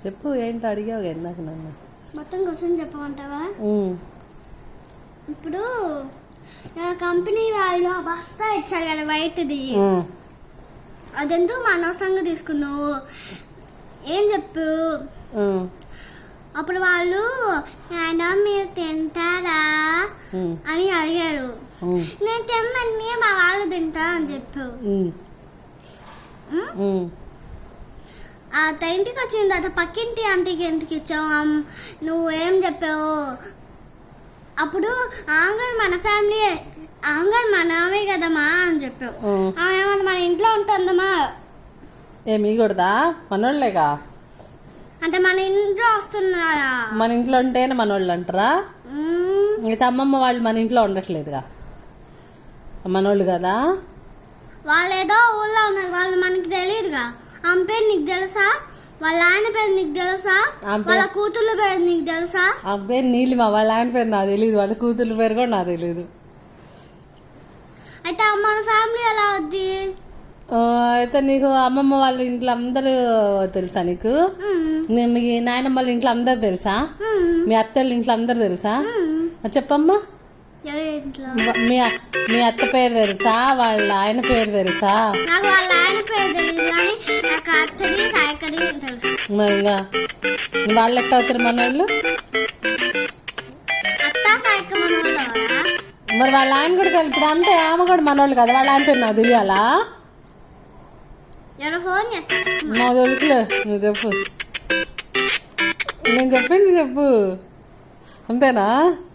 చెప్పు ఏంటో అడిగావు ఇందాక నన్ను. మొత్తం క్వశ్చన్ చెప్పమంటావా? ఇప్పుడు కంపెనీ వాళ్ళు బస్తా ఇచ్చారు కదా వైట్ది, అదెందుకు మా అనవసరంగా తీసుకున్నావు ఏం చెప్పు. అప్పుడు వాళ్ళు మేడం మీరు తింటారా అని అడిగారు. నేను తిన్నాను, మా వాళ్ళు తింటా అని చెప్పావు. ఆ ఇంటికి వచ్చిన తర్వాత పక్కింటి ఆంటీకి ఎందుకు ఇచ్చావు? నువ్వేం చెప్పావు? అప్పుడు ఆంగర్ మన ఫ్యామిలీ, ఆంగర్ మనమే కదమ్మా అని చెప్పావు. ఆమె ఏమన్నా మన ఇంట్లో ఉంటుందమ్మా? ఏమి కూడదా? మనోళ్ళేగా. అంటే మన ఇంట్లో వస్తున్నారా? మన ఇంట్లో ఉంటేనే మనోళ్ళు అంటారా? అయితే అమ్మమ్మ వాళ్ళు మన ఇంట్లో ఉండట్లేదుగా, మనోళ్ళు కదా. వాళ్ళు ఏదో ఊళ్ళో ఉన్నారు, వాళ్ళు మనకి తెలియదుగా. ఆమె పేరు నీకు తెలుసా? వాళ్ళ ఆయన పేరు నీకు తెలుసా? వాళ్ళ కూతుళ్ళ పేరు నీకు తెలుసా? ఆ పేరు నీలిమ, వాళ్ళ ఆయన పేరు నాకు తెలియదు, వాళ్ళ కూతుళ్ళ పేరు కూడా నాకు తెలియదు. అయితే మన ఫ్యామిలీ ఎలా వద్ది? అయితే నీకు అమ్మమ్మ వాళ్ళ ఇంట్లో అందరూ తెలుసా? నీకు మీ నాయనమ్మ వాళ్ళ ఇంట్లో అందరు తెలుసా? మీ అత్తళ్ళ ఇంట్లో అందరు తెలుసా? చెప్పమ్మా. మీ అత్త పేరు తెలుసా? వాళ్ళ ఆయన పేరు తెలుసా? నాకు వాళ్ళ ఆయన పేరు తెలియదు కానీ నాకు అత్తది సాయకది తెలుసు. మరి ఇంకా వాళ్ళు ఎట్లా అవుతారు మనోళ్ళు? అత్త సాయక మనోళ్ళు. మరి వాళ్ళ ఆయన కూడా తెలుసు. ఇప్పుడు అంతే, ఆమె కూడా మనోళ్ళు కదా, వాళ్ళ ఆయన పేరు నాకు తెలియాలా? ఎవరో ఫోన్ చేస్తారు. నాకు తెలుసులే, నువ్వు చెప్పు. నేను చెప్పింది చెప్పు, అంతేనా?